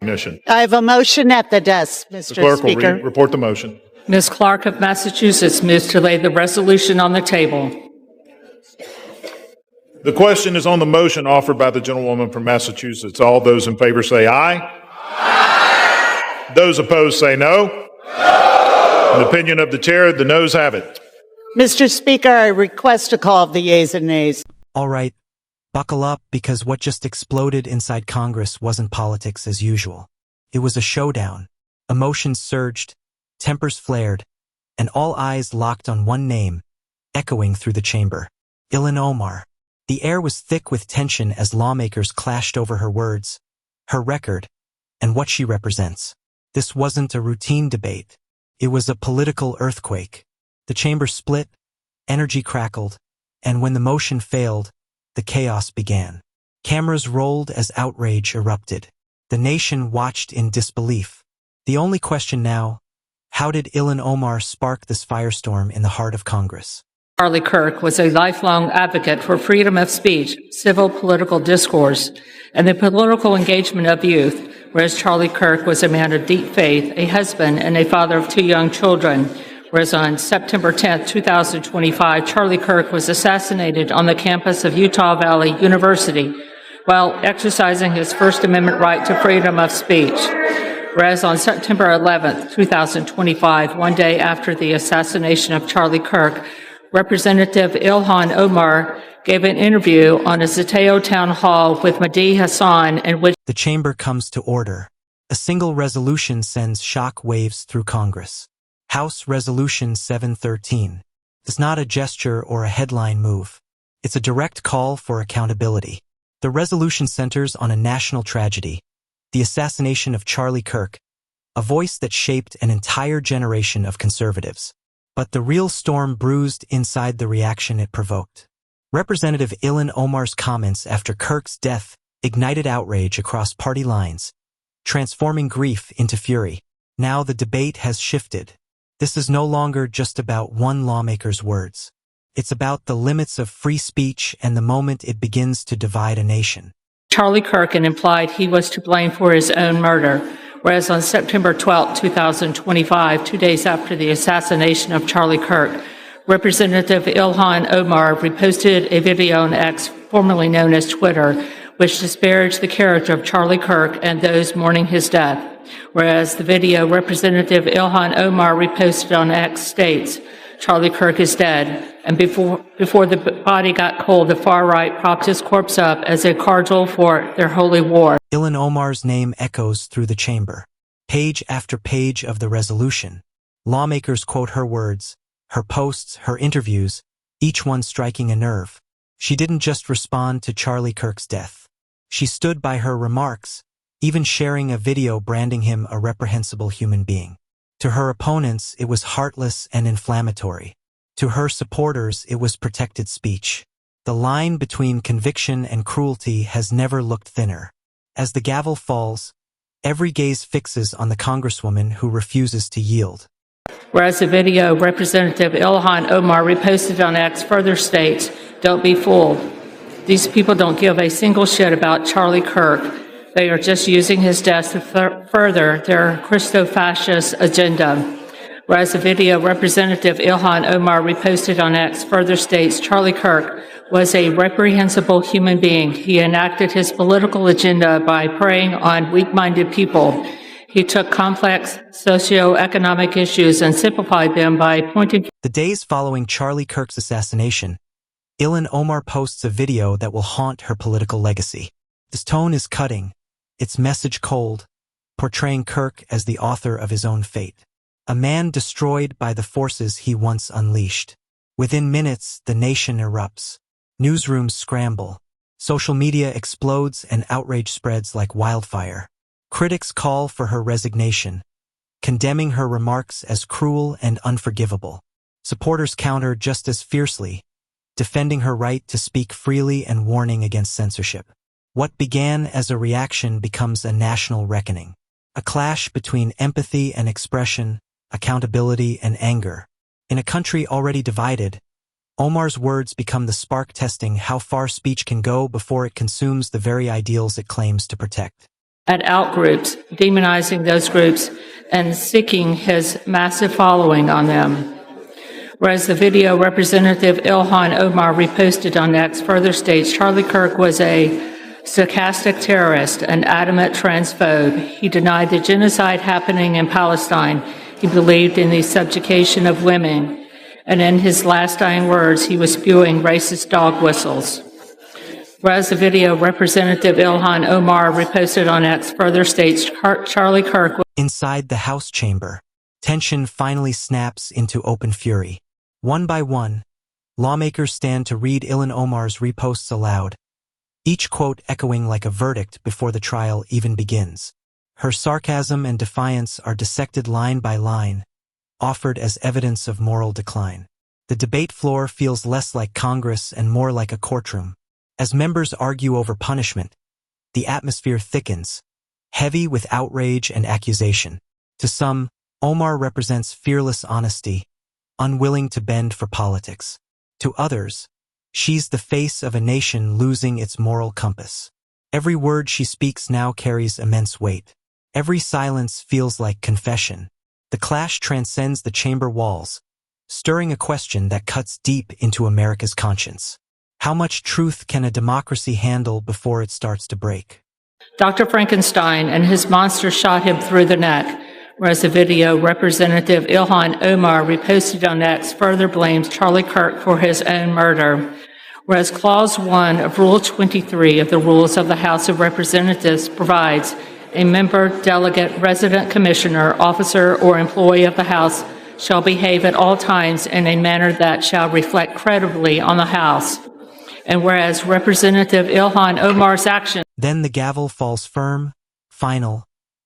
recognition. I have a motion at the desk, The Mr. clerk will Speaker. report the motion. Ms. Clark of Massachusetts moves to lay the resolution on the table. The question is on the motion offered by the gentlewoman from Massachusetts. All those in favor say aye. Aye. Those opposed say no. No. In the opinion of the chair, the noes have it. Mr. Speaker, I request a call of the yeas and nays. All right, buckle up, because what just exploded inside Congress wasn't politics as usual. It was a showdown. Emotions surged, tempers flared, and all eyes locked on one name, echoing through the chamber. Ilhan Omar. The air was thick with tension as lawmakers clashed over her words, her record, and what she represents. This wasn't a routine debate. It was a political earthquake. The chamber split, energy crackled, and when the motion failed, the chaos began. Cameras rolled as outrage erupted. The nation watched in disbelief. The only question now, how did Ilhan Omar spark this firestorm in the heart of Congress? Charlie Kirk was a lifelong advocate for freedom of speech, civil political discourse, and the political engagement of youth, whereas Charlie Kirk was a man of deep faith, a husband, and a father of 2 young children. Whereas on September 10, 2025, Charlie Kirk was assassinated on the campus of Utah Valley University while exercising his First Amendment right to freedom of speech. Whereas on September 11, 2025, one day after the assassination of Charlie Kirk, Representative Ilhan Omar gave an interview on a Zateo town hall with Mahdi Hassan in which The chamber comes to order. A single resolution sends shock waves through Congress. House Resolution 713 is not a gesture or a headline move. It's a direct call for accountability. The resolution centers on a national tragedy, the assassination of Charlie Kirk, a voice that shaped an entire generation of conservatives. But the real storm bruised inside the reaction it provoked. Representative Ilhan Omar's comments after Kirk's death ignited outrage across party lines, transforming grief into fury. Now the debate has shifted. This is no longer just about one lawmaker's words. It's about the limits of free speech and the moment it begins to divide a nation. Charlie Kirk implied he was to blame for his own murder. Whereas on September 12, 2025, 2 days after the assassination of Charlie Kirk, Representative Ilhan Omar reposted a video on X, formerly known as Twitter, which disparaged the character of Charlie Kirk and those mourning his death. Whereas the video Representative Ilhan Omar reposted on X states, Charlie Kirk is dead, and before the body got cold, the far right propped his corpse up as a cardinal for their holy war. Ilhan Omar's name echoes through the chamber. Page after page of the resolution. Lawmakers quote her words, her posts, her interviews, each one striking a nerve. She didn't just respond to Charlie Kirk's death. She stood by her remarks, even sharing a video branding him a reprehensible human being. To her opponents, it was heartless and inflammatory. To her supporters, it was protected speech. The line between conviction and cruelty has never looked thinner. As the gavel falls, every gaze fixes on the Congresswoman who refuses to yield. Whereas the video Representative Ilhan Omar reposted on X further states, "Don't be fooled. These people don't give a single shit about Charlie Kirk. They are just using his death to further their Christo-fascist agenda." Whereas the video Representative Ilhan Omar reposted on X further states, "Charlie Kirk was a reprehensible human being. He enacted his political agenda by preying on weak-minded people. He took complex socio-economic issues and simplified them by pointing..." The days following Charlie Kirk's assassination, Ilhan Omar posts a video that will haunt her political legacy. Its tone is cutting, its message cold, portraying Kirk as the author of his own fate. A man destroyed by the forces he once unleashed. Within minutes, the nation erupts. Newsrooms scramble. Social media explodes and outrage spreads like wildfire. Critics call for her resignation, condemning her remarks as cruel and unforgivable. Supporters counter just as fiercely, defending her right to speak freely and warning against censorship. What began as a reaction becomes a national reckoning. A clash between empathy and expression, accountability and anger. In a country already divided, Omar's words become the spark testing how far speech can go before it consumes the very ideals it claims to protect. at out-groups, demonizing those groups and seeking his massive following on them. Whereas the video Representative Ilhan Omar reposted on X further states Charlie Kirk was a sarcastic terrorist, an adamant transphobe. He denied the genocide happening in Palestine. He believed in the subjugation of women. And in his last dying words, he was spewing racist dog whistles. Whereas the video Representative Ilhan Omar reposted on X further states Charlie Kirk. Inside the House chamber, tension finally snaps into open fury. One by one, lawmakers stand to read Ilhan Omar's reposts aloud, each quote echoing like a verdict before the trial even begins. Her sarcasm and defiance are dissected line by line, offered as evidence of moral decline. The debate floor feels less like Congress and more like a courtroom. As members argue over punishment, the atmosphere thickens, heavy with outrage and accusation. To some, Omar represents fearless honesty, unwilling to bend for politics. To others, she's the face of a nation losing its moral compass. Every word she speaks now carries immense weight. Every silence feels like confession. The clash transcends the chamber walls, stirring a question that cuts deep into America's conscience. How much truth can a democracy handle before it starts to break? Dr. Frankenstein and his monster shot him through the neck, whereas the video Representative Ilhan Omar reposted on X further blames Charlie Kirk for his own murder. Whereas Clause 1 of Rule 23 of the Rules of the House of Representatives provides a member, delegate, resident commissioner, officer, or employee of the House shall behave at all times in a manner that shall reflect credibly on the House. And whereas Representative Ilhan Omar's action. Then the gavel falls firm, final,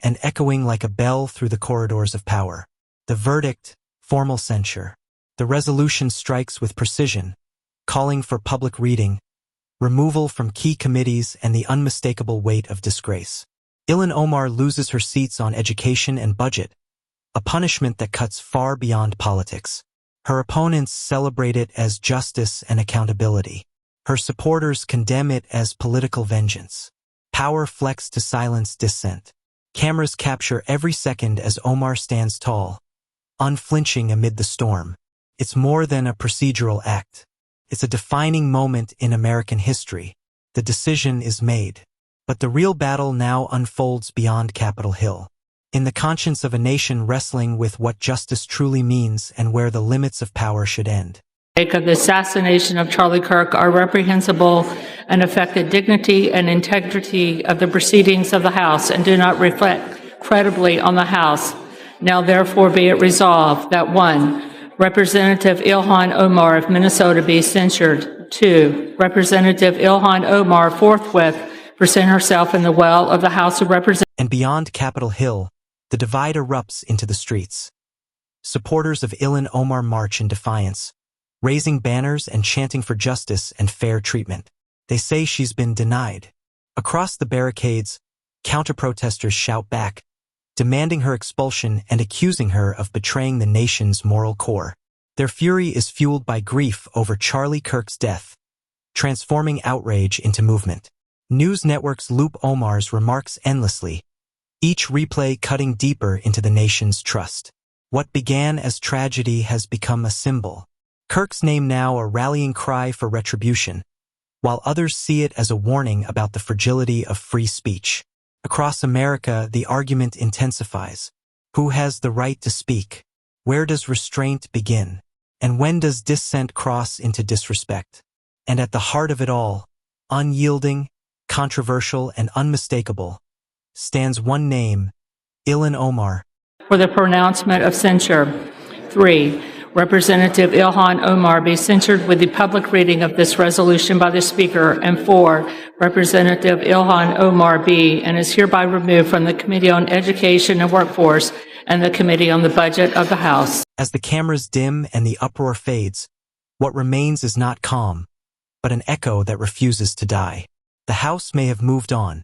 and echoing like a bell through the corridors of power. The verdict, formal censure. The resolution strikes with precision, calling for public reading, removal from key committees, and the unmistakable weight of disgrace. Ilhan Omar loses her seats on education and budget, a punishment that cuts far beyond politics. Her opponents celebrate it as justice and accountability. Her supporters condemn it as political vengeance. Power flexed to silence dissent. Cameras capture every second as Omar stands tall, unflinching amid the storm. It's more than a procedural act. It's a defining moment in American history. The decision is made. But the real battle now unfolds beyond Capitol Hill. In the conscience of a nation wrestling with what justice truly means and where the limits of power should end. Of the assassination of Charlie Kirk are reprehensible and affect the dignity and integrity of the proceedings of the House and do not reflect credibly on the House. Now therefore be it resolved that 1. Representative Ilhan Omar of Minnesota be censured. 2. Representative Ilhan Omar forthwith present herself in the well of the House of Representatives. And beyond Capitol Hill, the divide erupts into the streets. Supporters of Ilhan Omar march in defiance, raising banners and chanting for justice and fair treatment. They say she's been denied. Across the barricades, counter-protesters shout back, demanding her expulsion and accusing her of betraying the nation's moral core. Their fury is fueled by grief over Charlie Kirk's death, transforming outrage into movement. News networks loop Omar's remarks endlessly, each replay cutting deeper into the nation's trust. What began as tragedy has become a symbol. Kirk's name now a rallying cry for retribution, while others see it as a warning about the fragility of free speech. Across America, the argument intensifies. Who has the right to speak? Where does restraint begin? And when does dissent cross into disrespect? And at the heart of it all, unyielding, controversial, and unmistakable, stands one name, Ilhan Omar. For the pronouncement of censure. 3. Representative Ilhan Omar be censured with the public reading of this resolution by the Speaker. And 4. Representative Ilhan Omar be and is hereby removed from the Committee on Education and Workforce and the Committee on the Budget of the House. As the cameras dim and the uproar fades, what remains is not calm, but an echo that refuses to die. The House may have moved on,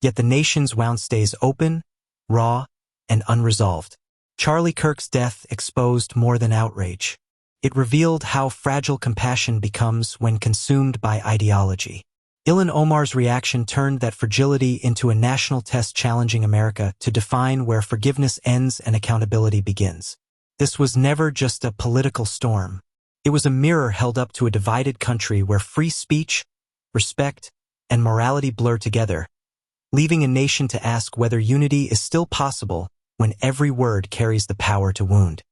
yet the nation's wound stays open, raw, and unresolved. Charlie Kirk's death exposed more than outrage. It revealed how fragile compassion becomes when consumed by ideology. Ilhan Omar's reaction turned that fragility into a national test challenging America to define where forgiveness ends and accountability begins. This was never just a political storm. It was a mirror held up to a divided country where free speech, respect, and morality blur together, leaving a nation to ask whether unity is still possible when every word carries the power to wound.